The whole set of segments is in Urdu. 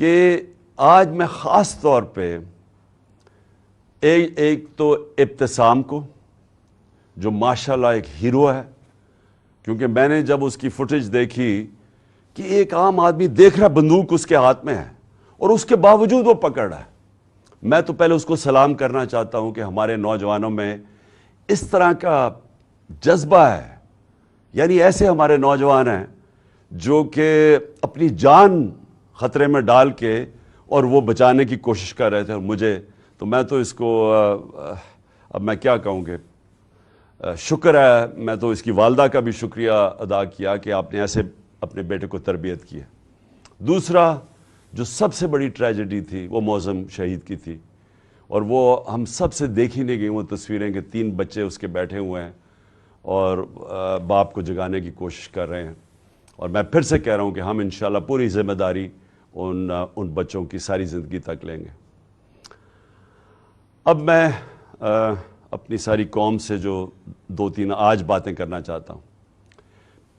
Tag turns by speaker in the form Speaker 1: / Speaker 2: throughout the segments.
Speaker 1: کہ آج میں خاص طور پہ ایک تو ابتسام کو، جو ماشاءاللہ ایک ہیرو ہے، کیونکہ میں نے جب اس کی فوٹیج دیکھی کہ ایک عام آدمی دیکھ رہا بندوق اس کے ہاتھ میں ہے اور اس کے باوجود وہ پکڑ رہا ہے، میں تو پہلے اس کو سلام کرنا چاہتا ہوں کہ ہمارے نوجوانوں میں اس طرح کا جذبہ ہے. یعنی ایسے ہمارے نوجوان ہیں جو کہ اپنی جان خطرے میں ڈال کے اور وہ بچانے کی کوشش کر رہے تھے. اور مجھے تو میں تو اس کو اب میں کیا کہوں گے، شکر ہے، میں تو اس کی والدہ کا بھی شکریہ ادا کیا کہ آپ نے ایسے اپنے بیٹے کو تربیت کی ہے. دوسرا جو سب سے بڑی ٹریجڈی تھی وہ معظم شہید کی تھی، اور وہ ہم سب سے دیکھی نہیں گئی وہ تصویریں کہ 3 بچے اس کے بیٹھے ہوئے ہیں اور باپ کو جگانے کی کوشش کر رہے ہیں. اور میں پھر سے کہہ رہا ہوں کہ ہم انشاءاللہ پوری ذمہ داری ان بچوں کی ساری زندگی تک لیں گے. اب میں اپنی ساری قوم سے جو 2-3 آج باتیں کرنا چاہتا ہوں.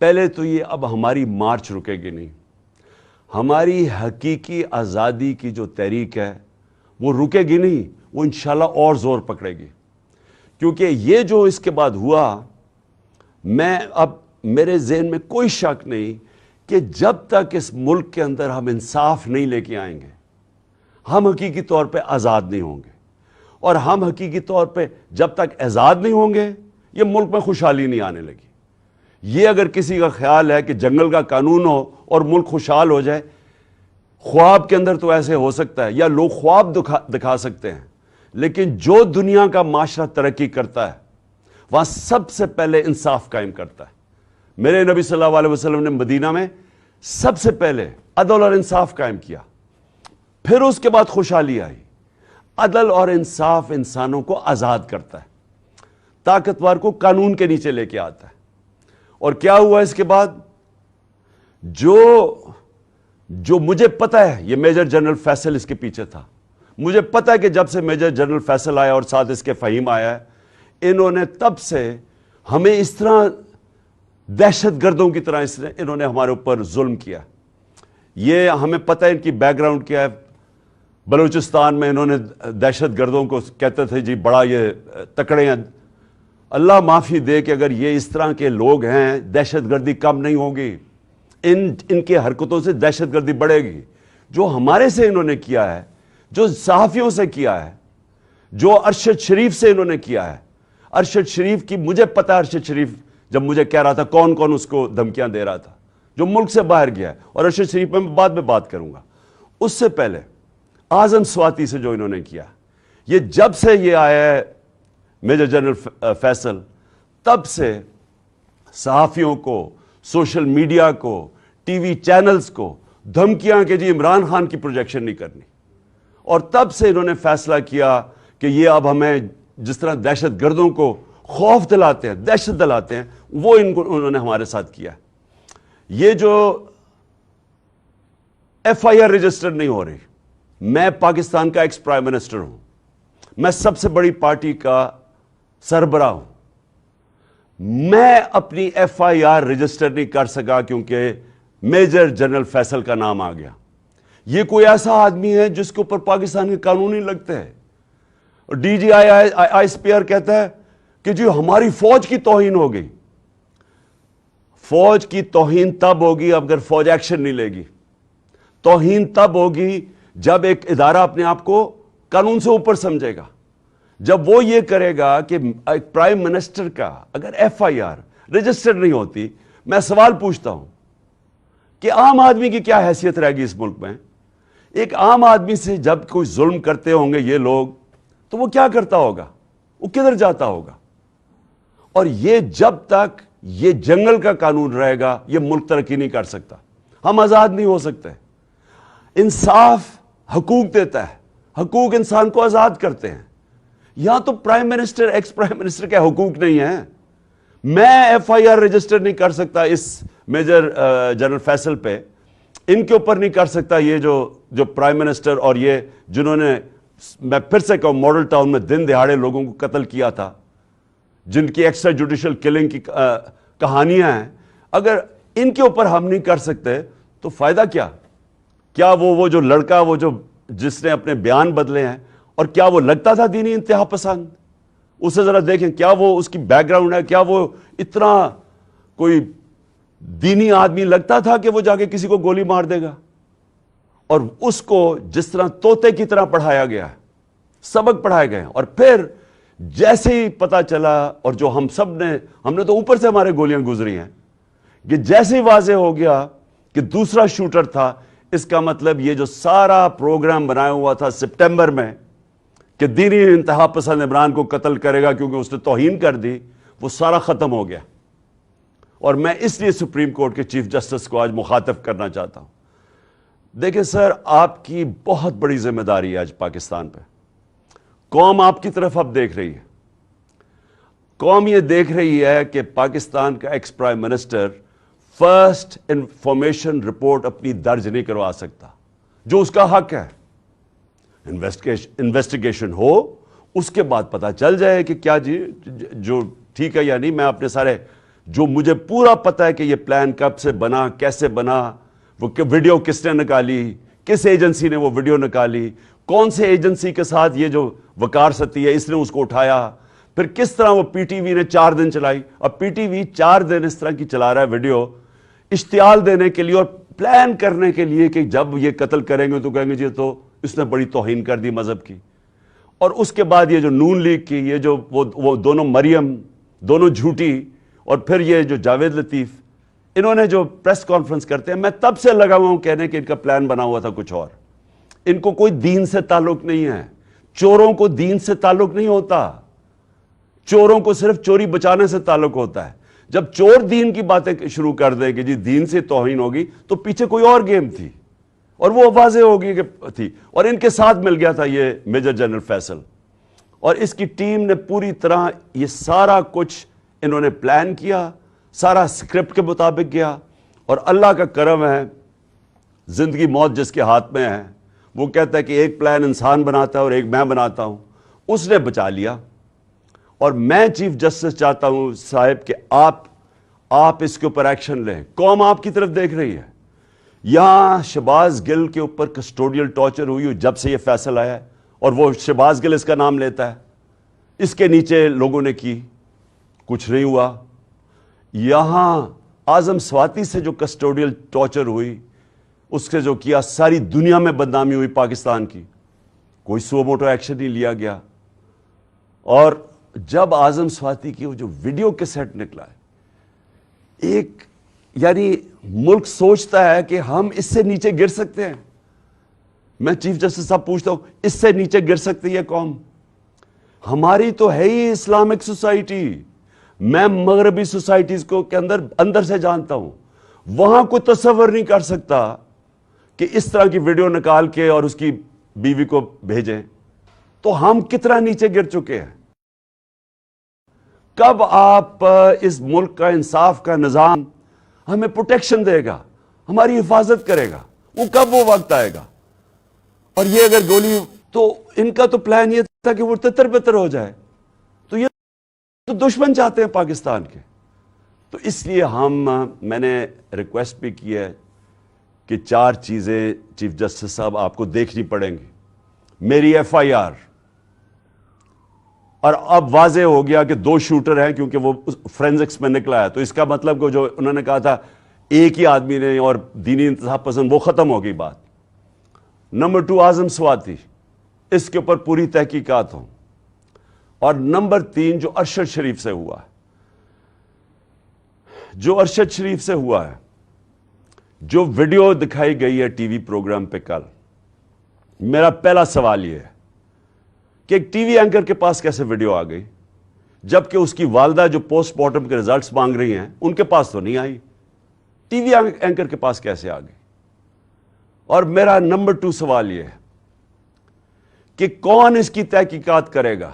Speaker 1: پہلے تو یہ، اب ہماری مارچ رکے گی نہیں. ہماری حقیقی آزادی کی جو تحریک ہے وہ رکے گی نہیں، وہ انشاءاللہ اور زور پکڑے گی. کیونکہ یہ جو اس کے بعد ہوا، اب میرے ذہن میں کوئی شک نہیں کہ جب تک اس ملک کے اندر ہم انصاف نہیں لے کے آئیں گے، ہم حقیقی طور پہ آزاد نہیں ہوں گے. اور ہم حقیقی طور پہ جب تک آزاد نہیں ہوں گے، یہ ملک میں خوشحالی نہیں آنے لگی. یہ اگر کسی کا خیال ہے کہ جنگل کا قانون ہو اور ملک خوشحال ہو جائے، خواب کے اندر تو ایسے ہو سکتا ہے، یا لوگ خواب دکھا سکتے ہیں، لیکن جو دنیا کا معاشرہ ترقی کرتا ہے وہاں سب سے پہلے انصاف قائم کرتا ہے. میرے نبی صلی اللہ علیہ وسلم نے مدینہ میں سب سے پہلے عدل اور انصاف قائم کیا، پھر اس کے بعد خوشحالی آئی. عدل اور انصاف انسانوں کو آزاد کرتا ہے، طاقتور کو قانون کے نیچے لے کے آتا ہے. اور کیا ہوا اس کے بعد؟ جو مجھے پتہ ہے، یہ میجر جنرل فیصل اس کے پیچھے تھا. مجھے پتہ ہے کہ جب سے میجر جنرل فیصل آیا اور ساتھ اس کے فہیم آیا ہے، انہوں نے تب سے ہمیں اس طرح دہشت گردوں کی طرح انہوں نے ہمارے اوپر ظلم کیا. یہ ہمیں پتہ ہے ان کی بیک گراؤنڈ کیا ہے. بلوچستان میں انہوں نے دہشت گردوں کو کہتے تھے جی بڑا یہ تکڑے ہیں. اللہ معافی دے کہ اگر یہ اس طرح کے لوگ ہیں، دہشت گردی کم نہیں ہوگی. ان کے حرکتوں سے دہشت گردی بڑھے گی. جو ہمارے سے انہوں نے کیا ہے، جو صحافیوں سے کیا ہے، جو ارشد شریف سے انہوں نے کیا ہے. ارشد شریف کی مجھے پتہ ہے، ارشد شریف جب مجھے کہہ رہا تھا کون کون اس کو دھمکیاں دے رہا تھا، جو ملک سے باہر گیا ہے. اور ارشد شریف میں بعد میں بات کروں گا. اس سے پہلے اعظم سواتی سے جو انہوں نے کیا، یہ جب سے یہ آیا ہے میجر جنرل فیصل، تب سے صحافیوں کو، سوشل میڈیا کو، ٹی وی چینلز کو دھمکیاں کہ جی عمران خان کی پروجیکشن نہیں کرنی. اور تب سے انہوں نے فیصلہ کیا کہ یہ اب ہمیں جس طرح دہشت گردوں کو خوف دلاتے ہیں، دہشت دلاتے ہیں، وہ انہوں نے ہمارے ساتھ کیا. یہ جو ایف آئی آر رجسٹر نہیں ہو رہی، میں پاکستان کا ایکس پرائم منسٹر ہوں، میں سب سے بڑی پارٹی کا سربراہ ہوں، میں اپنی ایف آئی آر رجسٹر نہیں کر سکا کیونکہ میجر جنرل فیصل کا نام آ گیا. یہ کوئی ایسا آدمی ہے جس کے اوپر پاکستان کے قانون نہیں لگتے ہیں. اور D G I S P R کہتا ہے کہ جی ہماری فوج کی توہین ہو گئی. فوج کی توہین تب ہوگی اگر فوج ایکشن نہیں لے گی. توہین تب ہوگی جب ایک ادارہ اپنے آپ کو قانون سے اوپر سمجھے گا. جب وہ یہ کرے گا کہ ایک پرائم منسٹر کا اگر ایف آئی آر رجسٹر نہیں ہوتی، میں سوال پوچھتا ہوں کہ عام آدمی کی کیا حیثیت رہے گی اس ملک میں؟ ایک عام آدمی سے جب کوئی ظلم کرتے ہوں گے یہ لوگ، تو وہ کیا کرتا ہوگا؟ وہ کدھر جاتا ہوگا؟ اور یہ جب تک یہ جنگل کا قانون رہے گا، یہ ملک ترقی نہیں کر سکتا. ہم آزاد نہیں ہو سکتے. انصاف حقوق دیتا ہے، حقوق انسان کو آزاد کرتے ہیں. یہاں تو prime minister, x prime minister کے حقوق نہیں ہیں. میں ایف آئی آر رجسٹر نہیں کر سکتا اس میجر جنرل فیصل پہ، ان کے اوپر نہیں کر سکتا. یہ جو پرائم منسٹر اور یہ جنہوں نے، میں پھر سے کہوں، ماڈل ٹاؤن میں دن دہاڑے لوگوں کو قتل کیا تھا، جن کی ایکسٹرا جوڈیشل کلنگ کی کہانیاں ہیں، اگر ان کے اوپر ہم نہیں کر سکتے تو فائدہ کیا؟ کیا وہ جو لڑکا وہ جو جس نے اپنے بیان بدلے ہیں، اور کیا وہ لگتا تھا دینی انتہا پسند؟ اسے ذرا دیکھیں، کیا وہ اس کی بیک گراؤنڈ ہے، کیا وہ اتنا کوئی دینی آدمی لگتا تھا کہ وہ جا کے کسی کو گولی مار دے گا؟ اور اس کو جس طرح طوطے کی طرح پڑھایا گیا ہے، سبق پڑھائے گئے، اور پھر جیسے ہی پتا چلا، اور جو ہم نے تو اوپر سے ہمارے گولیاں گزری ہیں، کہ جیسے ہی واضح ہو گیا کہ دوسرا شوٹر تھا، اس کا مطلب یہ جو سارا پروگرام بنایا ہوا تھا سپٹمبر میں کہ دینی انتہا پسند عمران کو قتل کرے گا کیونکہ اس نے توہین کر دی، وہ سارا ختم ہو گیا۔ اور میں اس لیے سپریم کورٹ کے چیف جسٹس کو آج مخاطب کرنا چاہتا ہوں۔ دیکھیں سر، آپ کی بہت بڑی ذمہ داری ہے آج پاکستان پہ۔ قوم آپ کی طرف اب دیکھ رہی ہے۔ قوم یہ دیکھ رہی ہے کہ پاکستان کا ex prime minister first information report اپنی درج نہیں کروا سکتا، جو اس کا حق ہے۔ انویسٹیگیشن ہو، اس کے بعد پتا چل جائے کہ کیا جو ٹھیک ہے یا نہیں۔ میں اپنے سارے جو مجھے پورا پتا ہے کہ یہ پلان کب سے بنا، کیسے بنا، وہ ویڈیو کس نے نکالی، کس ایجنسی نے وہ ویڈیو نکالی، کون سے ایجنسی کے ساتھ یہ جو وقار ستی ہے اس نے اس کو اٹھایا، پھر کس طرح وہ پی ٹی وی نے 4 دن چلائی، اور پی ٹی وی 4 دن اس طرح کی چلا رہا ہے ویڈیو، اشتعال دینے کے لیے اور پلان کرنے کے لیے کہ جب یہ قتل کریں گے تو کہیں گے جی تو اس نے بڑی توہین کر دی مذہب کی۔ اور اس کے بعد یہ جو نون لیگ کی یہ جو وہ دونوں مریم، دونوں جھوٹی، اور پھر یہ جو جاوید لطیف، انہوں نے جو پریس کانفرنس کرتے ہیں، میں تب سے لگا ہوا ہوں کہنے کہ ان کا پلان بنا ہوا تھا کچھ اور۔ ان کو کوئی دین سے تعلق نہیں ہے، چوروں کو دین سے تعلق نہیں ہوتا، چوروں کو صرف چوری بچانے سے تعلق ہوتا ہے۔ جب چور دین کی باتیں شروع کر دیں کہ جی دین سے توہین ہوگی، تو پیچھے کوئی اور گیم تھی، اور وہ واضح ہوگی کہ تھی۔ اور ان کے ساتھ مل گیا تھا یہ میجر جنرل فیصل، اور اس کی ٹیم نے پوری طرح یہ سارا کچھ انہوں نے پلان کیا، سارا اسکرپٹ کے مطابق گیا۔ اور اللہ کا کرم ہے، زندگی موت جس کے ہاتھ میں ہے، وہ کہتا ہے کہ ایک پلان انسان بناتا ہے اور ایک میں بناتا ہوں، اس نے بچا لیا۔ اور میں چیف جسٹس چاہتا ہوں صاحب کہ آپ اس کے اوپر ایکشن لیں۔ قوم آپ کی طرف دیکھ رہی ہے۔ یہاں شہباز گل کے اوپر کسٹوڈیل ٹارچر ہوئی جب سے یہ فیصل آیا ہے، اور وہ شہباز گل اس کا نام لیتا ہے، اس کے نیچے لوگوں نے کی، کچھ نہیں ہوا۔ یہاں اعظم سواتی سے جو کسٹوڈیل ٹارچر ہوئی، اس سے جو کیا، ساری دنیا میں بدنامی ہوئی پاکستان کی، کوئی سو موٹو ایکشن نہیں لیا گیا۔ اور جب اعظم سواتی کی وہ جو ویڈیو کیسٹ نکلا ہے، ایک یعنی ملک سوچتا ہے کہ ہم اس سے نیچے گر سکتے ہیں۔ میں چیف جسٹس صاحب پوچھتا ہوں، اس سے نیچے گر سکتی ہے قوم؟ ہماری تو ہے ہی اسلامک سوسائٹی، میں مغربی سوسائٹیز کو کے اندر سے جانتا ہوں، وہاں کوئی تصور نہیں کر سکتا کہ اس طرح کی ویڈیو نکال کے اور اس کی بیوی کو بھیجیں۔ تو ہم کتنا نیچے گر چکے ہیں۔ کب آپ اس ملک کا انصاف کا نظام ہمیں پروٹیکشن دے گا، ہماری حفاظت کرے گا؟ وہ کب وہ وقت آئے گا؟ اور یہ اگر گولی، تو ان کا تو پلان یہ تھا کہ وہ تتر بتر ہو جائے، تو یہ تو دشمن چاہتے ہیں پاکستان کے۔ تو اس لیے میں نے ریکویسٹ بھی کی ہے کہ 4 چیزیں چیف جسٹس صاحب آپ کو دیکھنی پڑیں گی۔ میری ایف آئی آر، اور اب واضح ہو گیا کہ 2 شوٹر ہیں کیونکہ وہ فرینزکس میں نکلا ہے، تو اس کا مطلب کہ جو انہوں نے کہا تھا ایک ہی آدمی نے اور دینی انتہا پسند، وہ ختم ہو گئی بات۔ نمبر 2 اعظم سواتی، اس کے اوپر پوری تحقیقات ہوں۔ اور نمبر 3 جو ارشد شریف سے ہوا ہے، جو ارشد شریف سے ہوا ہے، جو ویڈیو دکھائی گئی ہے ٹی وی پروگرام پہ کل، میرا پہلا سوال یہ ہے کہ ایک ٹی وی اینکر کے پاس کیسے ویڈیو آ گئی، جبکہ اس کی والدہ جو پوسٹ مارٹم کے ریزلٹس مانگ رہی ہیں ان کے پاس تو نہیں آئی، ٹی وی اینکر کے پاس کیسے آ گئی؟ اور میرا نمبر 2 سوال یہ ہے کہ کون اس کی تحقیقات کرے گا؟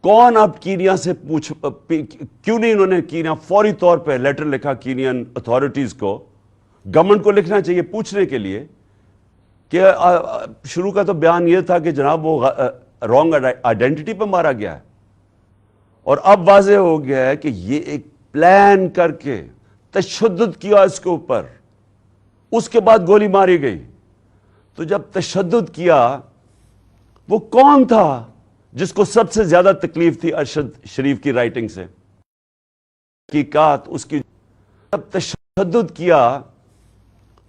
Speaker 1: کون اب کینیا سے کیوں نہیں انہوں نے کینیا فوری طور پہ لیٹر لکھا کینین اتھارٹیز کو، گورنمنٹ کو لکھنا چاہیے پوچھنے کے لیے کہ شروع کا تو بیان یہ تھا کہ جناب وہ رانگ آئیڈینٹی پہ مارا گیا ہے، اور اب واضح ہو گیا ہے کہ یہ ایک پلان کر کے تشدد کیا اس کے اوپر، اس کے بعد گولی ماری گئی۔ تو جب تشدد کیا وہ کون تھا جس کو سب سے زیادہ تکلیف تھی ارشد شریف کی رائٹنگ سے؟ حقیقات اس کی جب تشدد کیا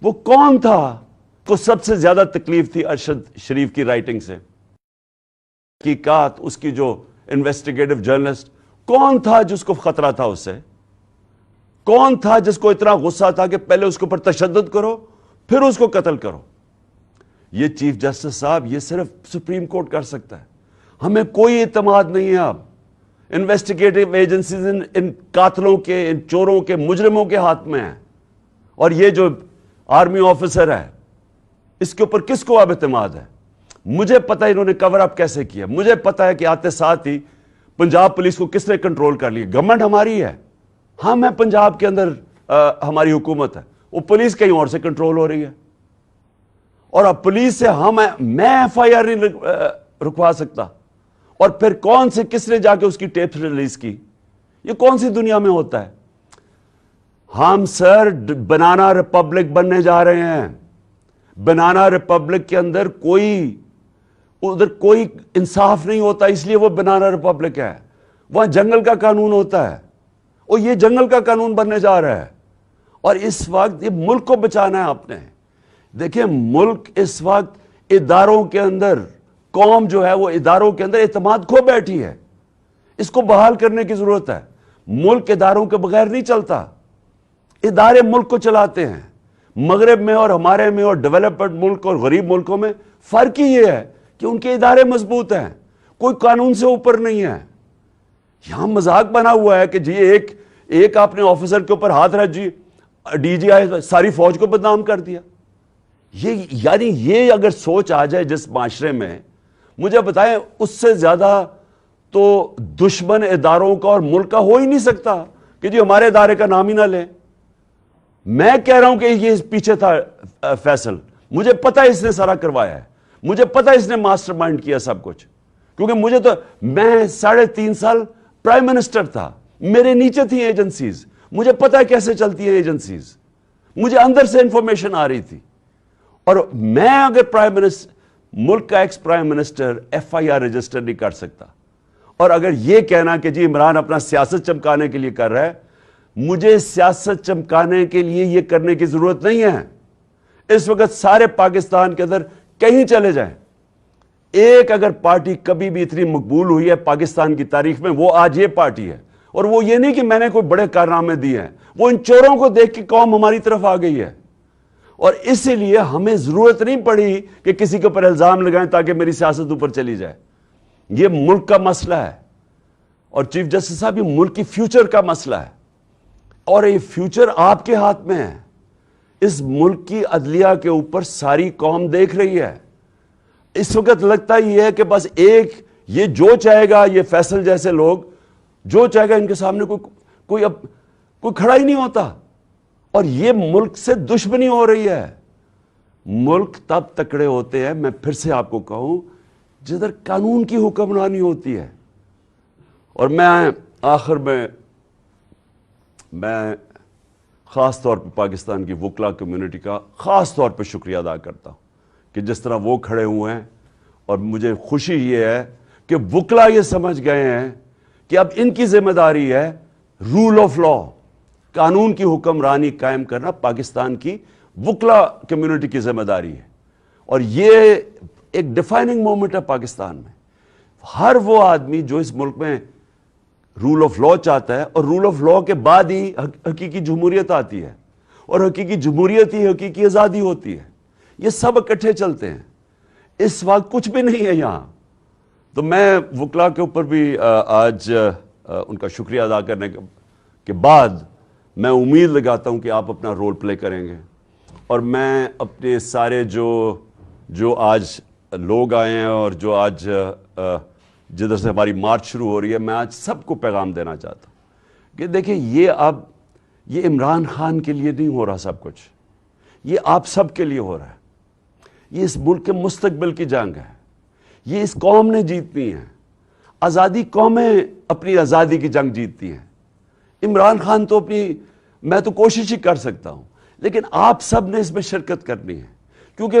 Speaker 1: وہ کون تھا جس کو سب سے زیادہ تکلیف تھی ارشد شریف کی رائٹنگ سے؟ حقیقات اس کی جو انویسٹیگیٹو جرنلسٹ کون تھا جس کو خطرہ تھا اس سے؟ کون تھا جس کو اتنا غصہ تھا کہ پہلے اس کے اوپر تشدد کرو پھر اس کو قتل کرو؟ یہ چیف جسٹس صاحب یہ صرف سپریم کورٹ کر سکتا ہے. ہمیں کوئی اعتماد نہیں ہے. اب انویسٹیگیٹو ایجنسیز ان قاتلوں کے، ان چوروں کے، مجرموں کے ہاتھ میں ہیں. اور یہ جو آرمی آفیسر ہے اس کے اوپر کس کو اب اعتماد ہے؟ مجھے پتا ہے انہوں نے کور اپ کیسے کیا. مجھے پتا ہے کہ آتے ساتھ ہی پنجاب پولیس کو کس نے کنٹرول کر لیا. گورنمنٹ ہماری ہے، ہم ہیں پنجاب کے اندر، ہماری حکومت ہے. وہ پولیس کہیں اور سے کنٹرول ہو رہی ہے. اور اب پولیس سے میں ایف آئی آر نہیں رکوا سکتا. اور پھر کون سے کس نے جا کے اس کی ٹیپ ریلیز کی؟ یہ کون سی دنیا میں ہوتا ہے؟ ہم سر بنانا ریپبلک بننے جا رہے ہیں. بنانا ریپبلک کے اندر ادھر کوئی انصاف نہیں ہوتا، اس لیے وہ بنانا ریپبلک ہے. وہاں جنگل کا قانون ہوتا ہے اور یہ جنگل کا قانون بننے جا رہا ہے. اور اس وقت یہ ملک کو بچانا ہے آپ نے. دیکھیں ملک اس وقت اداروں کے اندر، قوم جو ہے وہ اداروں کے اندر اعتماد کھو بیٹھی ہے. اس کو بحال کرنے کی ضرورت ہے. ملک اداروں کے بغیر نہیں چلتا. ادارے ملک کو چلاتے ہیں. مغرب میں اور ہمارے میں اور ڈیولپڈ ملک اور غریب ملکوں میں فرق ہی یہ ہے کہ ان کے ادارے مضبوط ہیں، کوئی قانون سے اوپر نہیں ہے. یہاں مذاق بنا ہوا ہے کہ جی ایک آپ نے آفیسر کے اوپر ہاتھ رکھ، جی ڈی جی آئی ساری فوج کو بدنام کر دیا. یعنی یہ اگر سوچ آ جائے جس معاشرے میں، مجھے بتائیں اس سے زیادہ تو دشمن اداروں کا اور ملک کا ہو ہی نہیں سکتا کہ جی ہمارے ادارے کا نام ہی نہ لیں. میں کہہ رہا ہوں کہ یہ پیچھے تھا فیصل، مجھے پتا اس نے سارا کروایا ہے، مجھے پتا اس نے ماسٹر مائنڈ کیا سب کچھ. کیونکہ میں 3.5 سال پرائم منسٹر تھا، میرے نیچے تھی ایجنسیز، مجھے پتا ہے کیسے چلتی ہیں ایجنسیز، مجھے اندر سے انفارمیشن آ رہی تھی. اور میں اگر پرائم منسٹر، ملک کا ex prime minister F I R register نہیں کر سکتا، اور اگر یہ کہنا کہ جی عمران اپنا سیاست چمکانے کے لیے کر رہا ہے، مجھے سیاست چمکانے کے لیے یہ کرنے کی ضرورت نہیں ہے. اس وقت سارے پاکستان کے اندر کہیں چلے جائیں، ایک اگر پارٹی کبھی بھی اتنی مقبول ہوئی ہے پاکستان کی تاریخ میں، وہ آج یہ پارٹی ہے. اور وہ یہ نہیں کہ میں نے کوئی بڑے کارنامے دیے ہیں، وہ ان چوروں کو دیکھ کے قوم ہماری طرف آ گئی ہے. اور اسی لیے ہمیں ضرورت نہیں پڑی کہ کسی کے اوپر الزام لگائیں تاکہ میری سیاست اوپر چلی جائے. یہ ملک کا مسئلہ ہے. اور چیف جسٹس صاحب یہ ملک کی فیوچر کا مسئلہ ہے، اور یہ فیوچر آپ کے ہاتھ میں ہے. اس ملک کی عدلیہ کے اوپر ساری قوم دیکھ رہی ہے. اس وقت لگتا ہی ہے کہ بس یہ جو چاہے گا، یہ فیصل جیسے لوگ جو چاہے گا، ان کے سامنے کوئی کھڑا ہی نہیں ہوتا. اور یہ ملک سے دشمنی ہو رہی ہے. ملک تب تکڑے ہوتے ہیں، میں پھر سے آپ کو کہوں، جدھر قانون کی حکمرانی ہوتی ہے. اور میں آخر میں خاص طور پہ پاکستان کی وکلا کمیونٹی کا خاص طور پہ شکریہ ادا کرتا ہوں کہ جس طرح وہ کھڑے ہوئے ہیں. اور مجھے خوشی یہ ہے کہ وکلا یہ سمجھ گئے ہیں کہ اب ان کی ذمہ داری ہے رول آف لا، قانون کی حکمرانی قائم کرنا پاکستان کی وکلا کمیونٹی کی ذمہ داری ہے. اور یہ ایک ڈیفائننگ مومنٹ ہے پاکستان میں. ہر وہ آدمی جو اس ملک میں رول آف لا چاہتا ہے، اور رول آف لا کے بعد ہی حقیقی جمہوریت آتی ہے، اور حقیقی جمہوریت ہی حقیقی آزادی ہوتی ہے. یہ سب اکٹھے چلتے ہیں. اس وقت کچھ بھی نہیں ہے یہاں. تو میں وکلا کے اوپر بھی آج ان کا شکریہ ادا کرنے کے بعد میں امید لگاتا ہوں کہ آپ اپنا رول پلے کریں گے. اور میں اپنے سارے جو آج لوگ آئے ہیں اور جو آج جدھر سے ہماری مارچ شروع ہو رہی ہے، میں آج سب کو پیغام دینا چاہتا ہوں کہ دیکھیں یہ عمران خان کے لیے نہیں ہو رہا سب کچھ، یہ آپ سب کے لیے ہو رہا ہے. یہ اس ملک کے مستقبل کی جنگ ہے. یہ اس قوم نے جیتنی ہے. آزادی قومیں اپنی آزادی کی جنگ جیتتی ہیں. عمران خان تو میں تو کوشش ہی کر سکتا ہوں، لیکن آپ سب نے اس میں شرکت کرنی ہے. کیونکہ